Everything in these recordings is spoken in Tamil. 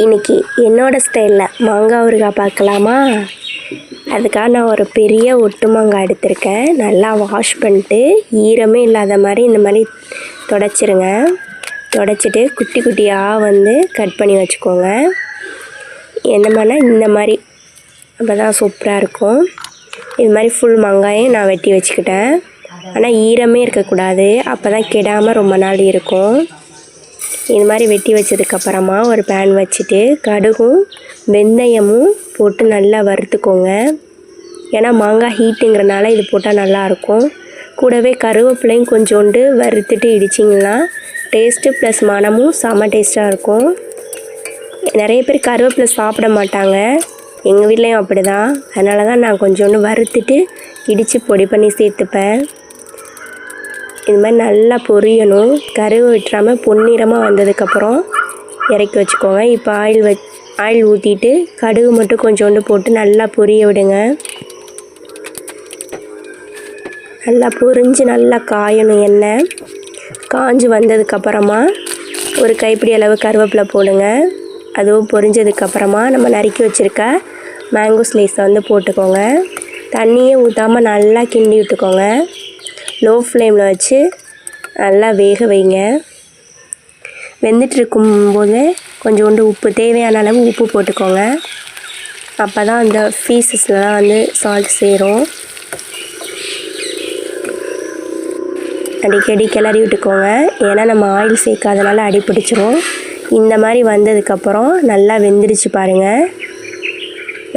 இன்றைக்கி என்னோடய ஸ்டைலில் மாங்காய் ஊறுகாய் பார்க்கலாமா? அதுக்காக நான் ஒரு பெரிய ஒட்டு மாங்காய் எடுத்திருக்கேன். நல்லா வாஷ் பண்ணிட்டு ஈரமே இல்லாத மாதிரி இந்த மாதிரி துடைச்சிருங்க. துடைச்சிட்டு குட்டி குட்டியாக கட் பண்ணி வச்சுக்கோங்க. என்ன மாதிரினா இந்த மாதிரி, அப்போ தான் சூப்பராக இருக்கும். இது மாதிரி ஃபுல் மாங்காயும் நான் வெட்டி வச்சுக்கிட்டேன். ஆனால் ஈரமே இருக்கக்கூடாது, அப்போ தான் கெடாமல் ரொம்ப நாள் இருக்கும். இது மாதிரி வெட்டி வச்சதுக்கப்புறமா ஒரு பேன் வச்சுட்டு கடுகும் வெந்தயமும் போட்டு நல்லா வறுத்துக்கோங்க. ஏன்னா மாங்காய் ஹீட்டுங்கிறனால இது போட்டால் நல்லாயிருக்கும். கூடவே கருவேப்பிலையும் கொஞ்சோண்டு வறுத்துட்டு இடிச்சிங்கன்னா டேஸ்ட்டு ப்ளஸ் மணமும் செம்ம டேஸ்ட்டாக இருக்கும். நிறைய பேர் கருவேப்பிலை சாப்பிட மாட்டாங்க, எங்கள் வீட்லேயும் அப்படி தான். அதனால தான் நான் கொஞ்சோண்டு வறுத்துட்டு இடித்து பொடி பண்ணி சேர்த்துப்பேன். இது மாதிரி நல்லா பொரியணும், கருவை விட்டுறாமல் பொன்னிறமாக வந்ததுக்கப்புறம் இறக்கி வச்சுக்கோங்க. இப்போ ஆயில் ஊற்றிட்டு கடுகு மட்டும் கொஞ்சோண்டு போட்டு நல்லா பொரிய விடுங்க. நல்லா பொரிஞ்சு நல்லா காயணும். எண்ணெய் காஞ்சி வந்ததுக்கப்புறமா ஒரு கைப்பிடி அளவு கருவேப்பிலை போடுங்க. அதுவும் பொரிஞ்சதுக்கப்புறமா நம்ம நறுக்கி வச்சுருக்க மேங்கோ ஸ்லைஸை போட்டுக்கோங்க. தண்ணியே ஊற்றாமல் நல்லா கிண்டி விட்டுக்கோங்க. லோ ஃப்ளேமில் வச்சு நல்லா வேக வைங்க. வெந்துட்டு இருக்கும்போது கொஞ்சோண்டு உப்பு, தேவையான அளவு உப்பு போட்டுக்கோங்க. அப்போ தான் அந்த பீசஸ்லாம் சால்ட் சேரும். அடிக்கடி கிளறி விட்டுக்கோங்க, ஏன்னா நம்ம ஆயில் சேர்க்காதனால அடி பிடிச்சிரும். இந்த மாதிரி வந்ததுக்கப்புறம் நல்லா வெந்துடுச்சு பாருங்கள்.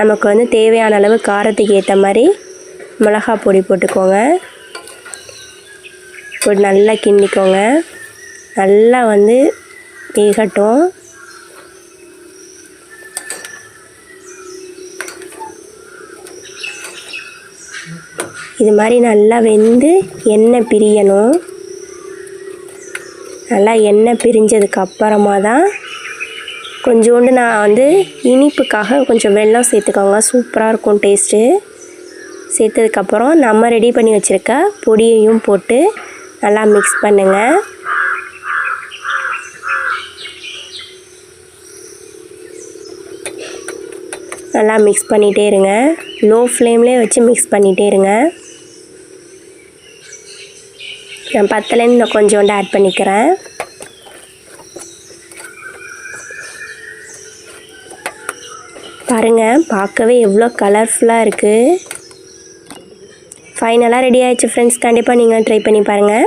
நமக்கு தேவையான அளவு காரத்துக்கு ஏற்ற மாதிரி மிளகாய் பொடி போட்டுக்கோங்க. போட்டு நல்லா கிண்டிக்கோங்க. நல்லா வேகட்டும். இது மாதிரி நல்லா வெந்து எண்ணெய் பிரியணும். நல்லா எண்ணெய் பிரிஞ்சதுக்கு அப்புறமா தான் கொஞ்சோண்டு நான் இனிப்புக்காக கொஞ்சம் வெல்லம் சேர்த்துக்கோங்க. சூப்பராக இருக்கும் டேஸ்ட்டு. சேர்த்ததுக்கப்புறம் நம்ம ரெடி பண்ணி வச்சுருக்க பொடியையும் போட்டு நல்லா மிக்ஸ் பண்ணுங்கள். நல்லா மிக்ஸ் பண்ணிகிட்டே இருங்க. லோ ஃப்ளேம்லேயே வச்சு மிக்ஸ் பண்ணிகிட்டே இருங்க. நான் பத்தலைன்னு நான் கொஞ்சோண்டு ஆட் பண்ணிக்கிறேன். பாருங்கள், பார்க்கவே எவ்வளோ கலர்ஃபுல்லாக இருக்குது. ஃபைனலாக ரெடி ஆகிடுச்சு ஃப்ரெண்ட்ஸ். கண்டிப்பாக நீங்கள் ட்ரை பண்ணி பாருங்கள்.